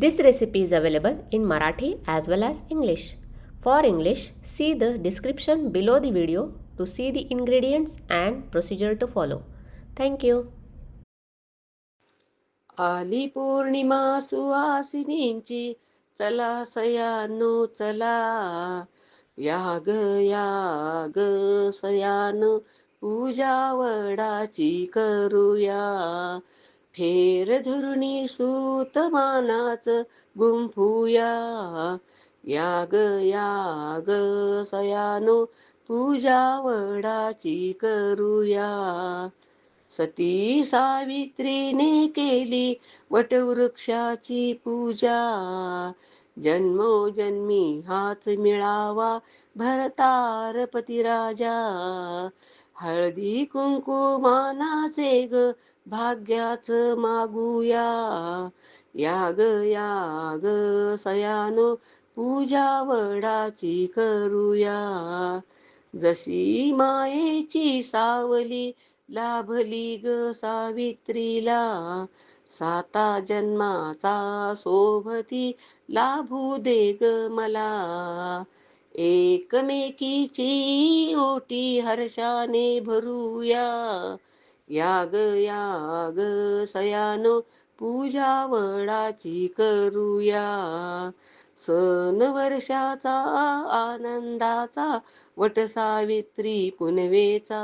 This recipe is available in Marathi as well as English. For English, see the description below the video to see the ingredients and procedure to follow. Thank you. आली पौर्णिमा सुवासिनींची, चला सयानो चला, याग याग सयानो पूजा वडाची करूया. फेर धुरुणी सूत मानाच गुंफूया, याग याग सयानो पूजा वडाची करूया. सती सावित्रीने केली वटवृक्षाची पूजा, जन्मोजन्मी हाच मिळावा भरतार पतिराजा. हळदी कुंकुमानाचे ग भाग्याच मागूया, याग याग सयानो पूजा वडाची करूया. जशी मायेची सावली लाभली ग सावित्रीला, साता जन्माचा सोबती लाभू दे ग मला. एकमेकीची ओटी हर्षाने भरूया, याग याग सयानो पूजा वडाची करूया. सन वर्षाचा आनंदाचा वटसावित्री पुनवेचा,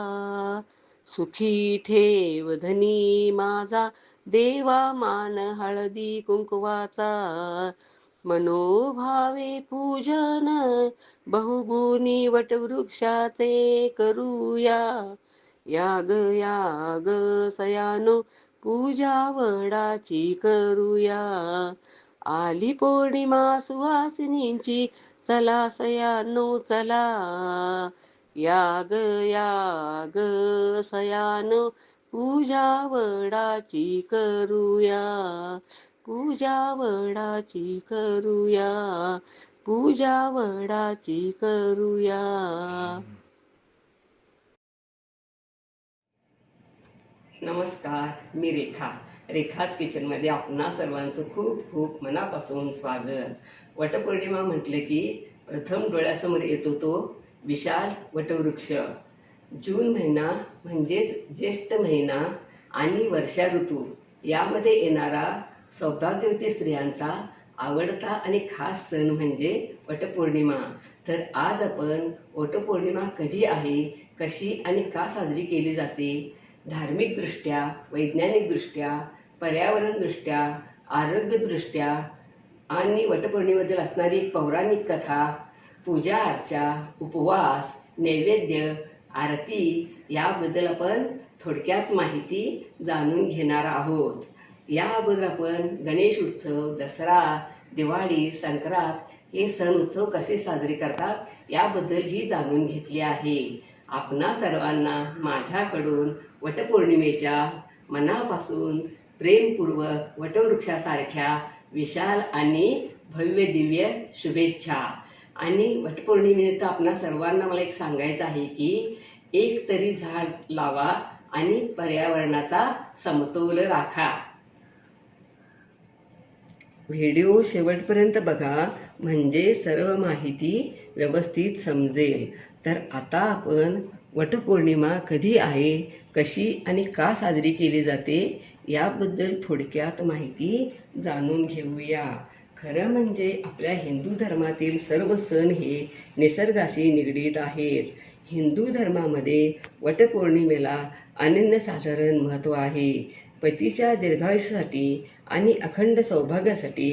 सुखी ठेव धनी माझा देवा मान हळदी कुंकवाचा. मनोभावे पूजन बहुगुणी वटवृक्षाचे करूया, याग याग सयानो पूजा वडाची करूया. आली पौर्णिमा सुवासिनींची, चला सयानो चला, याग याग सयानो पूजा वडाची करूया, पूजा वडाची करूया, पूजा वडाची करूया. नमस्कार, मी रेखाच किचनमध्ये आपणा सर्वांचं खूप खूप मनापासून स्वागत. वटपौर्णिमा म्हटलं की प्रथम डोळ्यासमोर येतो तो विशाल वटवृक्ष. जून महिना म्हणजेच ज्येष्ठ महिना आणि वर्षा ऋतू यामध्ये येणारा सौभाग्यवती स्त्रियांचा आवडता आणि खास सण म्हणजे वटपौर्णिमा. तर आज आपण वटपौर्णिमा कधी आहे, कशी आणि का साजरी केली जाते, धार्मिकदृष्ट्या, वैज्ञानिकदृष्ट्या, पर्यावरणदृष्ट्या, आरोग्यदृष्ट्या आणि वटपौर्णिमेबद्दल असणारी एक पौराणिक कथा, पूजा अर्चा, उपवास, नैवेद्य, आरती याबद्दल आपण थोडक्यात माहिती जाणून घेणार आहोत. या अगोदर आपण गणेश उत्सव, दसरा, दिवाळी, संक्रांत हे सण उत्सव कसे साजरे करतात याबद्दलही जाणून घेतले आहे. आपणा सर्वांना माझ्याकडून वटपौर्णिमेच्या मनापासून प्रेमपूर्वक वटवृक्षासारख्या विशाल आणि भव्य दिव्य शुभेच्छा. आणि वटपौर्णिमेनिमित्त आपणा सर्वांना मला एक सांगायचं आहे की एक तरी झाड लावा आणि पर्यावरणाचा समतोल राखा. व्हिडिओ शेवटपर्यंत बघा म्हणजे सर्व माहिती व्यवस्थित समजेल. तर आता आपण वटपौर्णिमा कधी आहे, कशी आणि का साजरी केली जाते याबद्दल थोडक्यात माहिती जाणून घेऊया. खरं म्हणजे आपल्या हिंदू धर्मातील सर्व सण हे निसर्गाशी निगडीत आहेत. हिंदू धर्मामध्ये वटपौर्णिमेला अनन्यसाधारण महत्त्व आहे. पतीच्या दीर्घायुष्यासाठी आणि अखंड सौभाग्यासाठी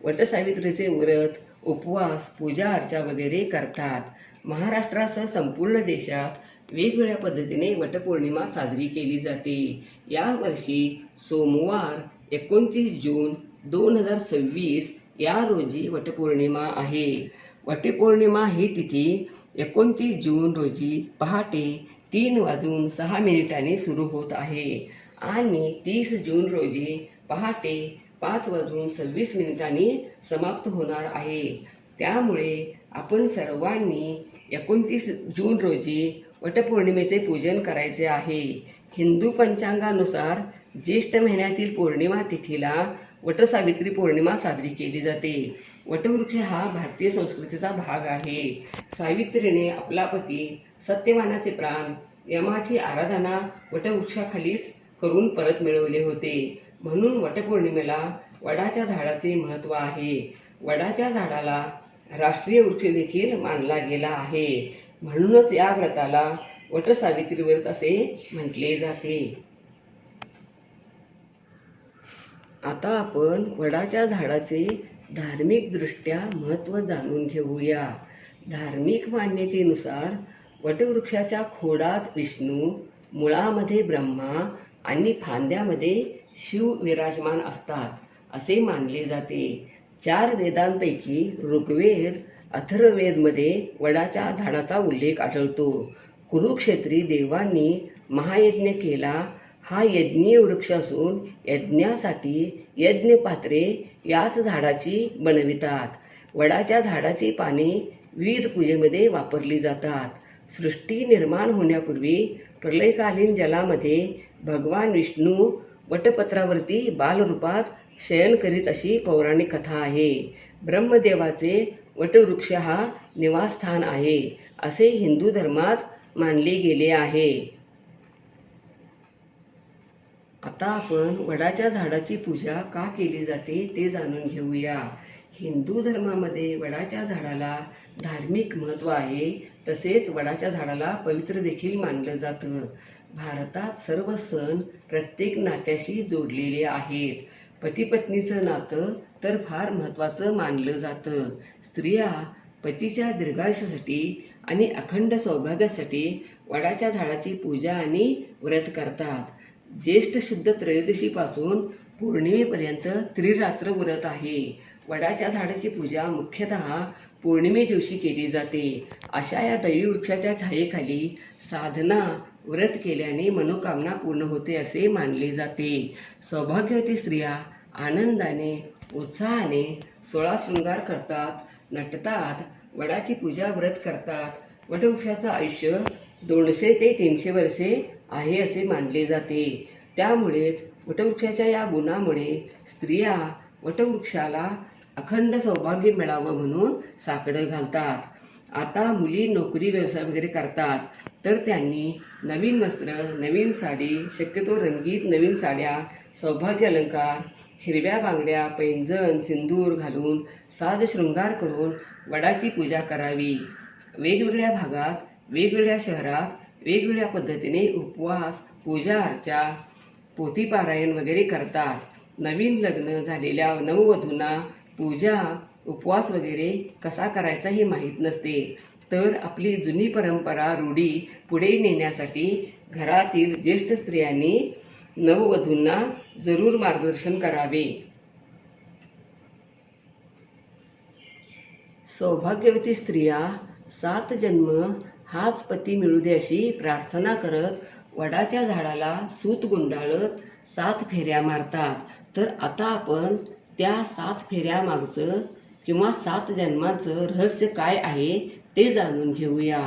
वटसावित्रीचे व्रत, उपवास, पूजा अर्चा वगैरे करतात. महाराष्ट्रासह संपूर्ण देशात वेगवेगळ्या पद्धतीने वटपौर्णिमा साजरी केली जाते. यावर्षी सोमवार 29 जून 2026 या रोजी वटपौर्णिमा आहे. वटपौर्णिमा ही तिथी 29 जून रोजी पहाटे 3:06 सुरू होत आहे आणि 30 जून रोजी पहाटे 5:26 समाप्त होणार आहे. त्यामुळे आपण सर्वांनी 29 जून रोजी वटपौर्णिमेचे पूजन करायचे आहे. हिंदू पंचांगानुसार ज्येष्ठ महिन्यातील पौर्णिमा तिथीला वटसावित्री पौर्णिमा साजरी केली जाते. वटवृक्ष हा भारतीय संस्कृतीचा भाग आहे. सावित्रीने आपला पती सत्यवानाचे प्राण यमाची आराधना वटवृक्षाखालीच करून परत मिळवले होते. म्हणून वटपौर्णिमेला वडाच्या झाडाचे महत्त्व आहे. वडाच्या झाडाला राष्ट्रीय वृक्ष देखील मानला गेला आहे. म्हणूनच या व्रताला वटसावित्री व्रत असे म्हटले जाते. आता आपण वडाच्या झाडाचे धार्मिकदृष्ट्या महत्त्व जाणून घेऊया. धार्मिक मान्यतेनुसार वटवृक्षाच्या खोडात विष्णू, मुळामध्ये ब्रह्मा आणि फांद्यामध्ये शिव विराजमान असतात असे मानले जाते. 4 वेदांपैकी ऋग्वेद, अथर्ववेदमध्ये वडाच्या झाडाचा उल्लेख आढळतो. कुरुक्षेत्री देवांनी महायज्ञ केला. हा यज्ञीय वृक्ष असून यज्ञासाठी यज्ञपात्रे याच झाडाची बनवितात. वडाच्या झाडाची पाने विविध पूजेमध्ये वापरली जातात. सृष्टी निर्माण होण्यापूर्वी प्रलयकालीन जलामध्ये भगवान विष्णू वटपत्रावरती बालरूपात शयन करीत अशी पौराणिक कथा आहे. ब्रह्मदेवाचे वटवृक्ष हा निवासस्थान आहे असे हिंदू धर्मात मानले गेले आहे. आता आपण वडाच्या झाडाची पूजा का केली जाते ते जाणून घेऊया. हिंदू धर्मामध्ये वडाच्या झाडाला धार्मिक महत्त्व आहे. तसेच वडाच्या झाडाला पवित्र देखील मानलं जातं. भारतात सर्व सण प्रत्येक नात्याशी जोडलेले आहेत. पतीपत्नीचं नातं तर फार महत्त्वाचं मानलं जातं. स्त्रिया पतीच्या दीर्घायुष्यासाठी आणि अखंड सौभाग्यासाठी वडाच्या झाडाची पूजा आणि व्रत करतात. ज्येष्ठ शुद्ध त्रयोदशीपासून पौर्णिमेपर्यंत त्रिरात्र व्रत आहे. वडाच्या झाडाची पूजा मुख्यतः पौर्णिमे दिवशी केली जाते. अशा या दैववृक्षाच्या छायेखाली साधना व्रत केल्याने मनोकामना पूर्ण होते असे मानले जाते. सौभाग्यवती स्त्रिया आनंदाने उत्साहाने 16 शृंगार करतात, नटतात, वडाची पूजा व्रत करतात. वटवृक्षाचं आयुष्य 200 ते 300 वर्षे आहे असे मानले जाते. त्यामुळेच वटवृक्षाच्या या गुणामुळे स्त्रिया वटवृक्षाला अखंड सौभाग्य मिळावं म्हणून साकडं घालतात. आता मुली नोकरी व्यवसाय वगैरे करतात तर त्यांनी नवीन वस्त्र, नवीन साडी, शक्यतो रंगीत नवीन साड्या, सौभाग्य अलंकार, हिरव्या बांगड्या, पैंजण, सिंदूर घालून साज शृंगार करून वडाची पूजा करावी. वेगवेगळ्या भागात, वेगवेगळ्या शहरात वेगवेगळ्या पद्धतीने उपवास, पूजा अर्चा, पोथीपारायण वगैरे करतात. नवीन लग्न झालेल्या नववधूंना पूजा, उपवास वगैरे कसा करायचा हे माहीत नसते. तर आपली जुनी परंपरा, रूढी पुढे नेण्यासाठी घरातील ज्येष्ठ स्त्रियांनी नववधूंना जरूर मार्गदर्शन करावे. सौभाग्यवती स्त्रिया 7 जन्म हाच पती मिळू दे अशी प्रार्थना करत वडाच्या झाडाला सूत गुंडाळत 7 फेऱ्या मारतात. तर आता आपण त्या 7 फेऱ्या मागचं किंवा 7 जन्माचं रहस्य काय आहे ते जाणून घेऊया.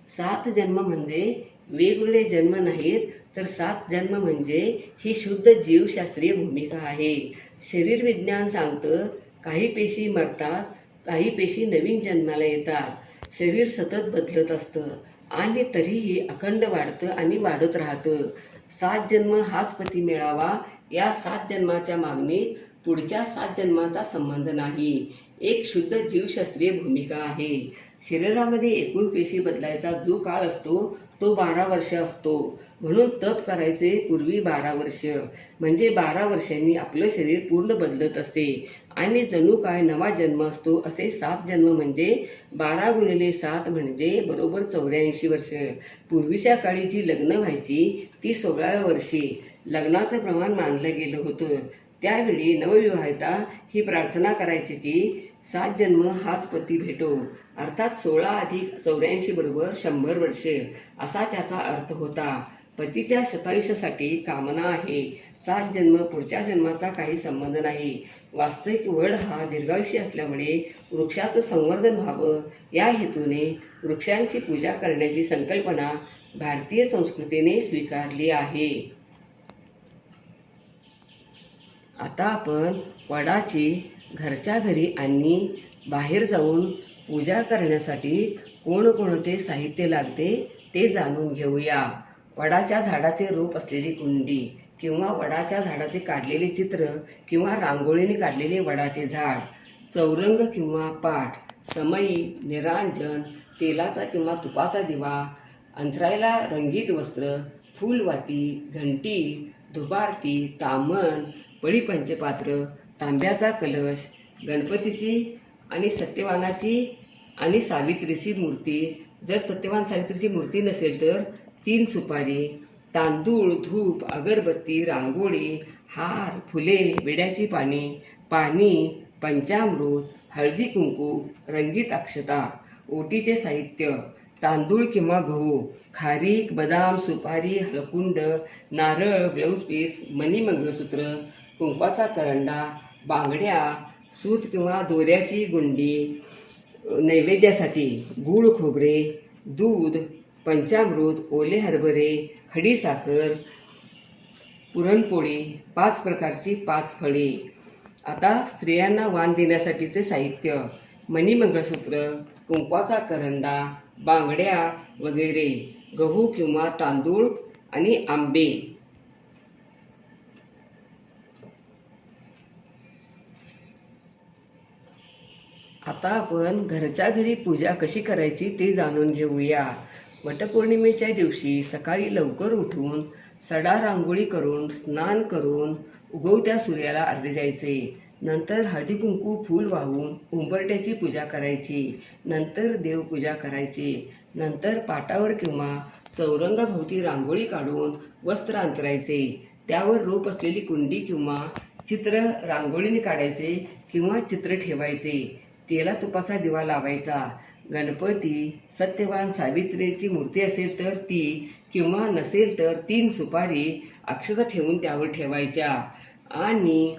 7 जन्म म्हणजे वेगवेगळे जन्म नाहीत, तर 7 जन्म म्हणजे ही शुद्ध जीवशास्त्रीय भूमिका आहे. शरीर विज्ञान सांगतं काही पेशी मरतात, काही पेशी नवीन जन्माला येतात. शरीर सतत बदलत असतं आणि तरीही अखंड वाढतं आणि वाढत राहतं. 7 जन्म हाच पती मिळावा या 7 जन्माच्या मागणीत पुढच्या 7 जन्माचा संबंध नाही. एक शुद्ध जीवशास्त्रीय भूमिका आहे. शरीरामध्ये एकूण पेशी बदलायचा जो काळ असतो तो 12 वर्ष असतो. म्हणून तप करायचे पूर्वी 12 वर्ष, म्हणजे 12 वर्षांनी आपलं शरीर पूर्ण बदलत असते आणि जणू काय नवा जन्म असतो. असे 7 जन्म म्हणजे 12 × 7 म्हणजे बरोबर 84 वर्ष. पूर्वीच्या काळी जी लग्न व्हायची ती 16व्या वर्षी लग्नाचं प्रमाण मानलं गेलं होतं. त्यावेळी नवविवाहिता ही प्रार्थना करायची की 7 जन्म हाच पती भेटो, अर्थात 16 + 84 = 100 वर्ष असा त्याचा अर्थ होता. पतीच्या शतायुष्यासाठी कामना आहे. 7 जन्म पुढच्या जन्माचा काही संबंध नाही. वास्तविक वड हा दीर्घायुषी असल्यामुळे वृक्षाचं संवर्धन व्हावं या हेतूने वृक्षांची पूजा करण्याची संकल्पना भारतीय संस्कृतीने स्वीकारली आहे. आता आपण वडाची घरच्या घरी आणि बाहेर जाऊन पूजा करण्यासाठी कोणकोणते साहित्य लागते ते जाणून घेऊया. वडाच्या झाडाचे रूप असलेली कुंडी किंवा वडाच्या झाडाचे काढलेले चित्र किंवा रांगोळीने काढलेले वडाचे झाड, चौरंग किंवा पाट, समई, निरांजन, तेलाचा किंवा तुपाचा दिवा, अंथरायला रंगीत वस्त्र, फुलवाती, घंटी, धुबारती, तामण, पळीपंचपात्र, तांब्याचा कलश, गणपतीची आणि सत्यवानाची आणि सावित्रीची मूर्ती, जर सत्यवान सावित्रीची मूर्ती नसेल तर 3 सुपारी, तांदूळ, धूप, अगरबत्ती, रांगोळी, हार, फुले, विड्याची पाणी, पंचामृत, हळदी कुंकू, रंगीत अक्षता. ओटीचे साहित्य: तांदूळ किंवा गहू, खारीक, बदाम, सुपारी, हळकुंड, नारळ, ब्लाऊज पीस, मणी, मंगळसूत्र, कुंकवाचा करंडा, बांगड्या, सूत किंवा दोऱ्याची गुंडी. नैवेद्यासाठी गूळ खोबरे, दूध, पंचामृत, ओले हरभरे, खडीसाखर, पुरणपोळी, 5 प्रकारची 5 फळे. आता स्त्रियांना वाण देण्यासाठीचे साहित्य: मणी, मंगळसूत्र, कुंकवाचा करंडा, बांगड्या वगैरे, गहू किंवा तांदूळ आणि आंबे. आता आपण घरच्या घरी पूजा कशी करायची ते जाणून घेऊया. वटपौर्णिमेच्या दिवशी सकाळी लवकर उठून सडा रांगोळी करून स्नान करून उगवत्या सूर्याला अर्घ्य द्यायचे. नंतर हळदी कुंकू फूल वाहून उंबरट्याची पूजा करायची. नंतर देवपूजा करायची. नंतर पाटावर किंवा चौरंगाभोवती रांगोळी काढून वस्त्र अंतरायचे. त्यावर रोप असलेली कुंडी किंवा चित्र रांगोळीने काढायचे किंवा चित्र ठेवायचे. तेला तुपाचा दिवा लावायचा. गणपती, सत्यवान सावित्रीची मूर्ती असेल तर ती किंवा नसेल तर 3 सुपारी अक्षता ठेवून त्यावर ठेवायच्या आणि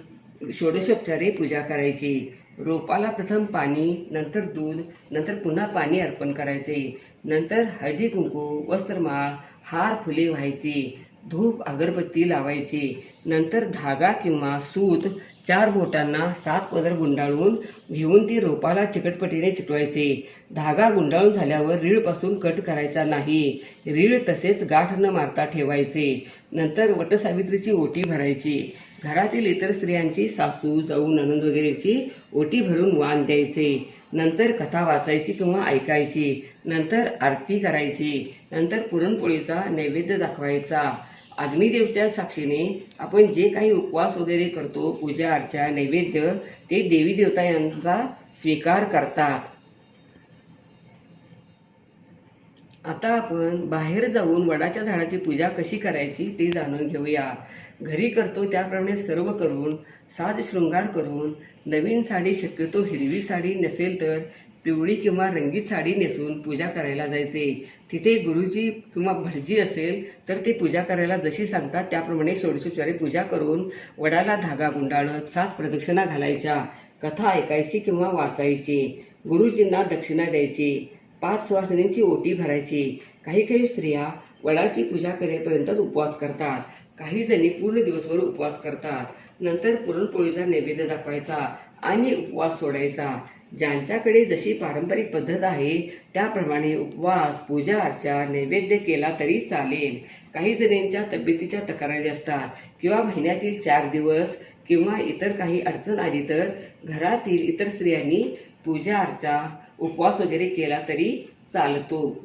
षोडशोपचारे पूजा करायची. रोपाला प्रथम पाणी, नंतर दूध, नंतर पुन्हा पाणी अर्पण करायचे. नंतर हळदी कुंकू, वस्त्रमाळ, हार, फुले व्हायची. धूप अगरबत्ती लावायची. नंतर धागा किंवा सूत 4 बोटांना 7 पदर गुंडाळून घेऊन ती रोपाला चिकटपटीने चिकटवायचे. धागा गुंडाळून झाल्यावर रीळपासून कट करायचा नाही. रीळ तसेच गाठ न मारता ठेवायचे. नंतर वटसावित्रीची ओटी भरायची. घरातील इतर स्त्रियांची, सासू, जाऊ, नणंद वगैरेची ओटी भरून वाण द्यायचे. नंतर कथा वाचायची किंवा ऐकायची. नंतर आरती करायची. नंतर पुरणपोळीचा नैवेद्य दाखवायचा. अग्निदेवच्या साक्षीने आपण जे काही उपवास वगैरे करतो, पूजा अर्चा, नैवेद्य, ते देवी देवता यांचा स्वीकार करतात. आता आपण बाहेर जाऊन वडाच्या झाडाची पूजा कशी करायची ते जाणून घेऊया. घरी करतो त्याप्रमाणे सर्व करून साज शृंगार करून नवीन साडी, शक्यतो हिरवी साडी नसेल तर पिवळी किंवा रंगीत साडी नेसून पूजा करायला जायचे. तिथे गुरुजी किंवा भटजी असेल तर ते पूजा करायला जशी सांगतात त्याप्रमाणे षोडशोपचारे पूजा करून वडाला धागा गुंडाळत 7 प्रदक्षिणा घालायच्या. कथा ऐकायची किंवा वाचायची. गुरुजींना दक्षिणा द्यायची. 5 सुवासिनींची ओटी भरायची. काही स्त्रिया वडाची पूजा करेपर्यंतच उपवास करतात. काही जणी पूर्ण दिवसभर उपवास करतात. नंतर पुरणपोळीचा नैवेद्य दाखवायचा आणि उपवास सोडायचा. ज्यांच्याकडे जशी पारंपरिक पद्धत आहे त्याप्रमाणे उपवास, पूजा अर्चा, नैवेद्य केला तरी चालेल. काही जणींच्या तब्येतीच्या तक्रारी असतात किंवा महिन्यातील 4 दिवस किंवा इतर काही अडचण आली तर घरातील इतर स्त्रियांनी पूजा अर्चा, उपवास वगैरे केला तरी चालतो.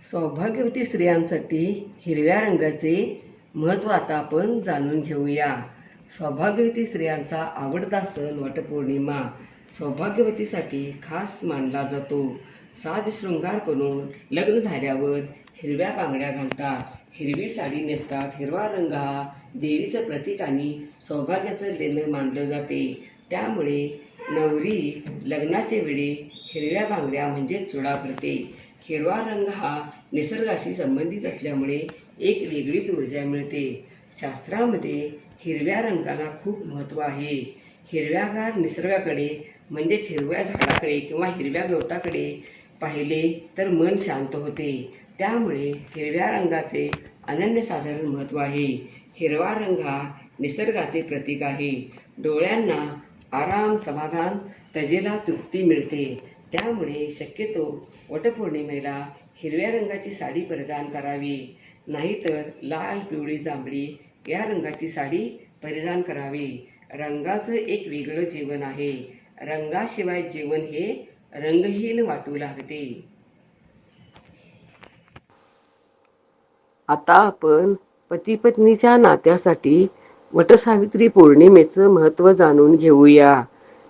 सौभाग्यवती स्त्रियांसाठी हिरव्या रंगाचे महत्त्व आता आपण जाणून घेऊया. सौभाग्यवती स्त्रियांचा आवडता सण वटपौर्णिमा सौभाग्यवतीसाठी खास मानला जातो. साज शृंगार करून लग्न झाल्यावर हिरव्या बांगड्या घालतात, हिरवी साडी नेसतात. हिरवा रंग हा देवीचं प्रतीक आणि सौभाग्याचं लेणं मानलं जाते. त्यामुळे नवरी लग्नाच्या वेळी हिरव्या बांगड्या म्हणजे चुडा करते. हिरवा रंग हा निसर्गाशी संबंधित असल्यामुळे एक वेगळीच ऊर्जा मिळते. शास्त्रामध्ये हिरव्या रंगाला खूप महत्त्व आहे. हिरव्यागार निसर्गाकडे म्हणजेच हिरव्या झाडाकडे किंवा हिरव्या गवताकडे पाहिले तर मन शांत होते. त्यामुळे हिरव्या रंगाचे अनन्यसाधारण महत्त्व आहे. हिरवा रंग हा निसर्गाचे प्रतीक आहे. डोळ्यांना आराम, समाधान, त्वचेला तृप्ती मिळते. त्यामुळे शक्यतो वटपौर्णिमेला हिरव्या रंगाची साडी परिधान करावी, नाहीतर लाल, पिवळी, जांभळी या रंगाची साडी परिधान करावी. रंगाचं एक वेगळं जीवन आहे. रंगाशिवाय जीवन हे रंगहीन वाटू लागते. आता आपण पती पत्नीच्या नात्यासाठी वटसावित्री पौर्णिमेचं महत्त्व जाणून घेऊया.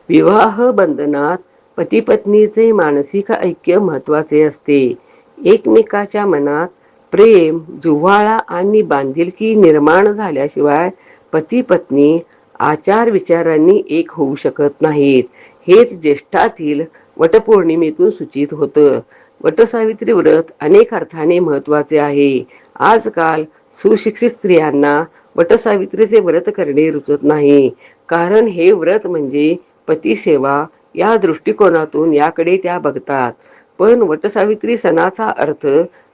विवाह बंधनात पती पत्नीचे मानसिक ऐक्य महत्त्वाचे असते. एकमेकाच्या मनात प्रेम, जिव्हाळा आणि बांधिलकी निर्माण झाल्याशिवाय पती पत्नी आचार विचारांनी एक होऊ शकत नाहीत. हेच ज्येष्ठातील वटपौर्णिमेतून सूचित होतं. वटसावित्री व्रत अनेक अर्थाने महत्त्वाचे आहे. आजकाल सुशिक्षित स्त्रियांना वटसावित्रीचे व्रत करणे रुचत नाही, कारण हे व्रत म्हणजे पतिसेवा या दृष्टिकोनातून याकडे त्या बघतात. पण वटसावित्री सणाचा अर्थ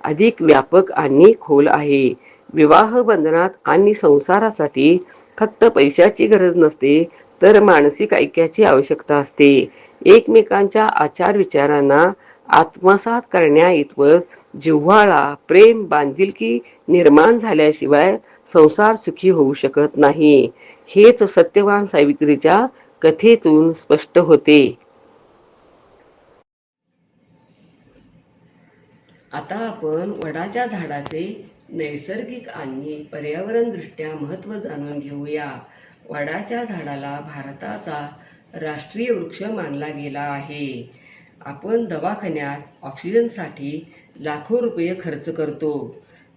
अधिक व्यापक आणि खोल आहे. विवाह बंधनात आणि संसारासाठी फक्त पैशाची गरज नसते, तर मानसिक ऐक्याची आवश्यकता असते. एकमेकांच्या आचार विचारांना आत्मसात करण्याइतपत जिव्हाळा, प्रेम, बांधिलकी निर्माण झाल्याशिवाय संसार सुखी होऊ शकत नाही. हेच सत्यवान सावित्रीच्या कथेतून स्पष्ट होते. आता आपण वडाच्या झाडाचे नैसर्गिक आणि पर्यावरणदृष्ट्या महत्त्व जाणून घेऊया. वडाच्या झाडाला भारताचा राष्ट्रीय वृक्ष मानला गेला आहे. आपण दवाखान्यात ऑक्सिजनसाठी लाखो रुपये खर्च करतो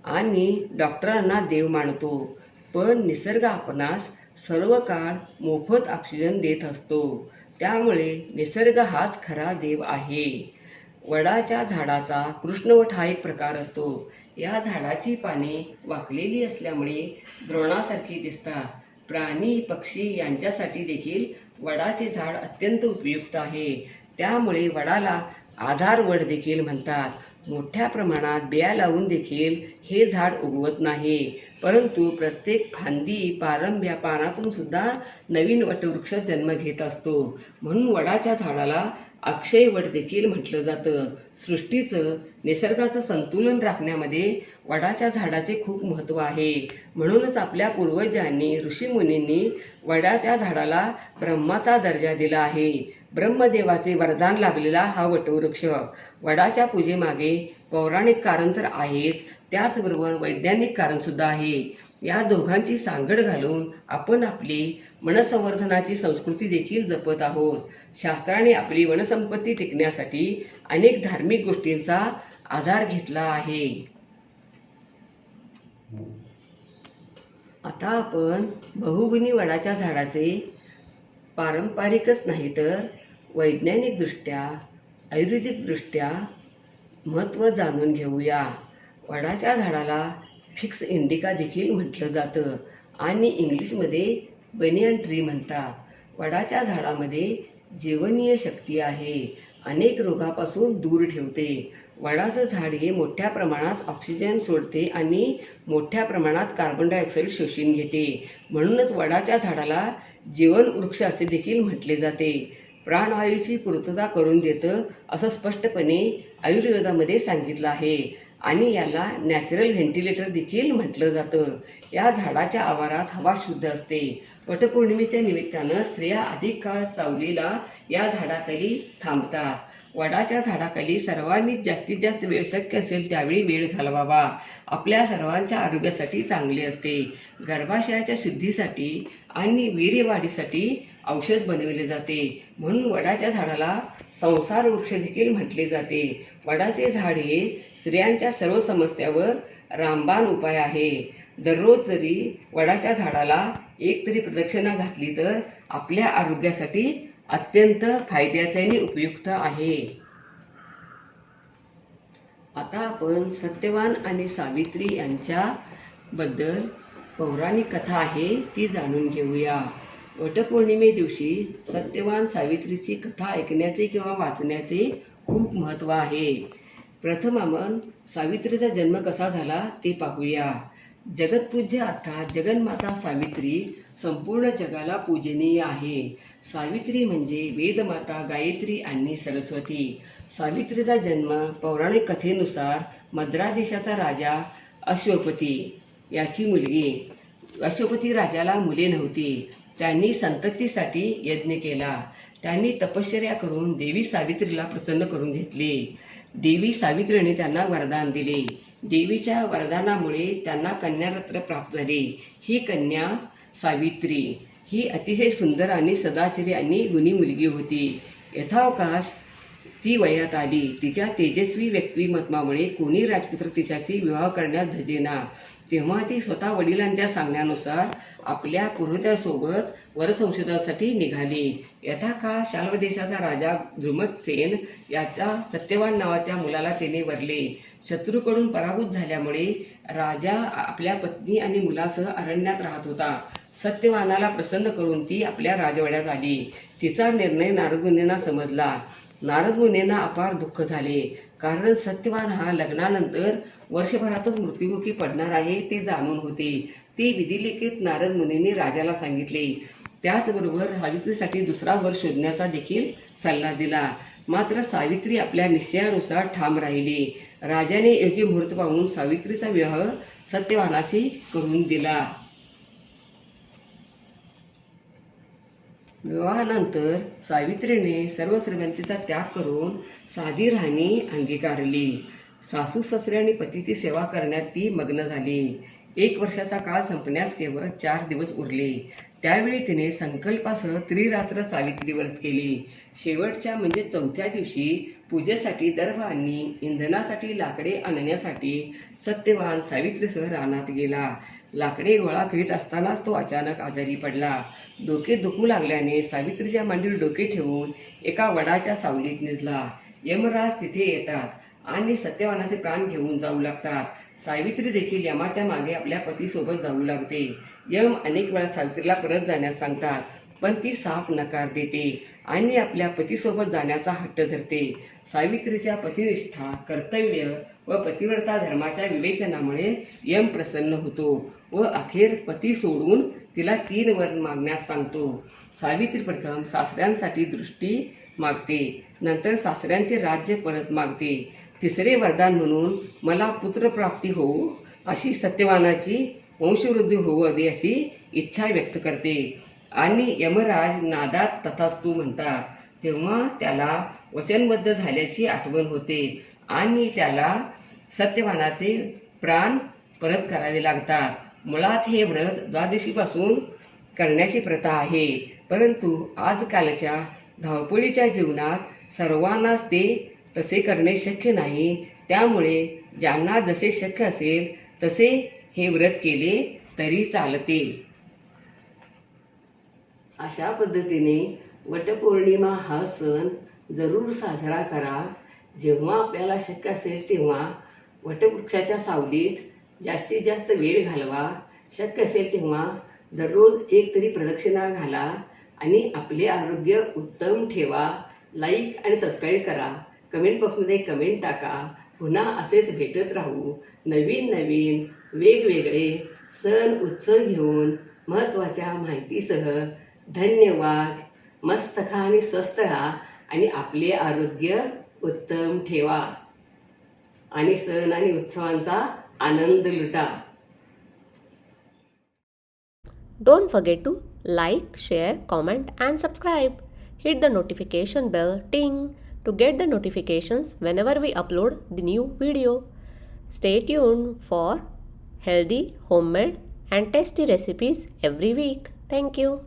आणि डॉक्टरांना देव मानतो, पण निसर्ग आपणास सर्व काळ मोफत ऑक्सिजन देत असतो. त्यामुळे निसर्ग हाच खरा देव आहे. वडाच्या झाडाचा कृष्णवट हा एक प्रकार असतो. या झाडाची पाने वाकलेली असल्यामुळे द्रोणासारखी दिसतात. प्राणी, पक्षी यांच्यासाठी देखील वडाचे झाड अत्यंत उपयुक्त आहे. त्यामुळे वडाला आधार वड देखील म्हणतात. मोठ्या प्रमाणात बिया लावून देखील हे झाड उगवत नाही, परंतु प्रत्येक फांदी, पारंब्या, पानातून सुद्धा नवीन वटवृक्ष जन्म घेत असतो. म्हणून वडाच्या झाडाला अक्षय वट देखील म्हटलं जातं. सृष्टीचं, निसर्गाचं संतुलन राखण्यामध्ये वडाच्या झाडाचे खूप महत्त्व आहे. म्हणूनच आपल्या पूर्वजांनी, ऋषीमुनींनी वडाच्या झाडाला ब्रह्माचा दर्जा दिला आहे. ब्रह्मदेवाचे वरदान लाभलेला हा वटवृक्ष. वडाच्या पूजेमागे पौराणिक कारण तर आहेच, त्याचबरोबर वैज्ञानिक कारणसुद्धा आहे. या दोघांची सांगड घालून आपण आपली वनसंवर्धनाची संस्कृती देखील जपत आहोत. शास्त्राने आपली वनसंपत्ती टिकण्यासाठी अनेक धार्मिक गोष्टींचा आधार घेतला आहे. आता आपण बहुगुणी वडाच्या झाडाचे पारंपरिकच नाही तर वैज्ञानिकदृष्ट्या, आयुर्वेदिकदृष्ट्या महत्त्व जाणून घेऊया. वडाच्या झाडाला फिक्स इंडिका देखील म्हटलं जातं आणि इंग्लिशमध्ये बनियन ट्री म्हणतात. वडाच्या झाडामध्ये जीवनीय शक्ती आहे. अनेक रोगापासून दूर ठेवते. वडाचं झाड हे मोठ्या प्रमाणात ऑक्सिजन सोडते आणि मोठ्या प्रमाणात कार्बन डायऑक्साईड शोषून घेते. म्हणूनच वडाच्या झाडाला जीवन वृक्ष असे देखील म्हटले जाते. प्राणवायूची पूर्तता करून देतं असं स्पष्टपणे आयुर्वेदामध्ये सांगितलं आहे आणि याला नॅचरल व्हेंटिलेटर देखील म्हटलं जातं. या झाडाच्या आवारात हवा शुद्ध असते. वटपौर्णिमेच्या निमित्तानं स्त्रिया अधिक काळ सावलीला या झाडाखाली थांबतात. वडाच्या झाडाखाली सर्वांनी जास्तीत जास्त वेळ शक्य असेल त्यावेळी वेळ घालवावा. आपल्या सर्वांच्या आरोग्यासाठी चांगले असते. गर्भाशयाच्या शुद्धीसाठी आणि वीर्यवाढीसाठी औषध बनवले जाते. म्हणून वडाच्या झाडाला संसार वृक्ष देखील म्हटले जाते. वडाचे झाड हे स्त्रियांच्या सर्व समस्यावर रामबाण उपाय आहे. दररोज जरी वडाच्या झाडाला एक तरी प्रदक्षिणा घातली तर आपल्या आरोग्यासाठी अत्यंत फायद्याचे आणि उपयुक्त आहे. आता आपण सत्यवान आणि सावित्री यांच्याबद्दल पौराणिक कथा आहे ती जाणून घेऊया. वटपौर्णिमे दिवशी सत्यवान सावित्रीची कथा ऐकण्याचे किंवा वाचण्याचे खूप महत्त्व आहे. प्रथम आपण सावित्रीचा जन्म कसा झाला ते पाहूया. जगतपूज्य अर्थात जगन्माता सावित्री संपूर्ण जगाला पूजनीय आहे. सावित्री म्हणजे वेदमाता, गायत्री आणि सरस्वती. सावित्रीचा जन्म पौराणिक कथेनुसार मद्रा देशाचा राजा अश्वपती याची मुलगी. अश्वपती राजाला मुले नव्हती. त्यांनी संततीसाठी यज्ञ केला. त्यांनी तपश्चर्या करून देवी सावित्रीला प्रसन्न करून घेतले. देवी सावित्रीने त्यांना वरदान दिले. देवीच्या वरदानामुळे त्यांना कन्यारत्न प्राप्त झाले. ही कन्या सावित्री ही अतिशय सुंदर आणि सदाचारी आणि गुणी मुलगी होती. यथावकाश ती वयात आली. तिच्या तेजस्वी व्यक्तिमत्वामुळे कोणी राजपुत्र तिच्याशी विवाह करण्यास धजेना. तेव्हा ती स्वतः वडिलांच्या सांगण्यानुसार आपल्या पुरोहितांसोबत वरसंशोधनासाठी निघाली. यथाकाळ शाल्व देशाचा राजा द्रुमदसेन याच्या सत्यवान नावाच्या मुलाला तिने वरले. शत्रूकडून पराभूत झाल्यामुळे राजा आपल्या पत्नी आणि मुलासह अरण्यात राहत होता. सत्यवानाला प्रसन्न करून ती आपल्या राजवाड्यात आली. तिचा निर्णय नारदमुनींना समजला. नारदमुनींना अपार दुःख झाले, कारण सत्यवान हा लग्नानंतर वर्षभरातच मृत्युमुखी पडणार आहे ते जाणून होते. ते विधिलिखित नारद मुनींनी राजाला सांगितले. त्याचबरोबर सावित्रीसाठी दुसरा वर शोधण्याचा देखील सल्ला दिला. मात्र सावित्री आपल्या निश्चयानुसार ठाम राहिली. राजाने योग्य मुहूर्त पाहून सावित्रीचा विवाह सत्यवानाशी करून दिला. विवाहानंतर सावित्रीने सर्व श्रीमंतीचा त्याग करून साधी राहणी अंगीकारली. सासू सासरे आणि पतीची सेवा करण्यात ती मग्न झाली. 1 वर्षाचा काळ संपण्यास केवळ 4 दिवस उरले. त्यावेळी तिने संकल्पासह त्रिरात्र सावित्री व्रत केले. शेवटच्या म्हणजे 4थ्या दिवशी पूजेसाठी दर्भ आणि इंधनासाठी लाकडे आणण्यासाठी सत्यवान सावित्रीसह रानात गेला. लाकडे गोळा करीत असतानाच तो अचानक आजारी पडला. डोके दुखू लागल्याने सावित्रीच्या मांडीवर डोके ठेवून एका वडाच्या सावलीत निजला. यमराज तिथे येतात आणि सत्यवानाचे प्राण घेऊन जाऊ लागतात. सावित्री देखील यमाच्या मागे आपल्या पतीसोबत जाऊ लागते. यम अनेक वेळा सावित्रीला परत जाण्यास सांगतात, पण ती साफ नकार देते आणि आपल्या पतीसोबत जाण्याचा हट्ट धरते. सावित्रीच्या पतिनिष्ठा, कर्तव्य व पतिव्रता धर्माच्या विवेचनामुळे यम प्रसन्न होतो व अखेर पती सोडून तिला 3 वर मागण्यास सांगतो. सावित्री प्रथम सासऱ्यांसाठी दृष्टी मागते, नंतर सासऱ्यांचे राज्य परत मागते. तिसरे वरदान म्हणून मला पुत्रप्राप्ती होऊ, अशी सत्यवानाची वंशवृद्धी होऊ हवी अशी इच्छा व्यक्त करते आणि यमराज नादात तथास्तु म्हणतात. तेव्हा त्याला वचनबद्ध झाल्याची आठवण होते आणि त्याला सत्यवानाचे प्राण परत करावे लागतात. मुळात हे व्रत द्वादशीपासून करण्याची प्रथा आहे, परंतु आजकालच्या धावपळीच्या जीवनात सर्वांनाच ते तसे करणे शक्य नाही. त्यामुळे ज्यांना जसे शक्य असेल तसे हे व्रत केले तरी चालते. अशा पद्धतीने वटपौर्णिमा हा सण जरूर साजरा करा. जेव्हा आपल्याला शक्य असेल तेव्हा वटवृक्षाच्या सावलीत जास्तीत जास्त वेळ घालवा. शक्य असेल तेव्हा दररोज एक तरी प्रदक्षिणा घाला आणि आपले आरोग्य उत्तम ठेवा. लाईक आणि सबस्क्राईब करा. कमेंट बॉक्समध्ये कमेंट टाका. पुन्हा असेच भेटत राहू नवीन नवीन वेगवेगळे सण उत्सव घेऊन महत्त्वाच्या माहितीसह. धन्यवाद. मस्त खा आणि स्वस्त राहा आणि आपले आरोग्य उत्तम ठेवा आणि सण आणि उत्सवांचा आनंद लुटा. Don't forget to like, share, comment and subscribe. Hit the notification bell ting to get the notifications whenever we upload the new video. Stay tuned for healthy, homemade and tasty recipes every week. Thank you.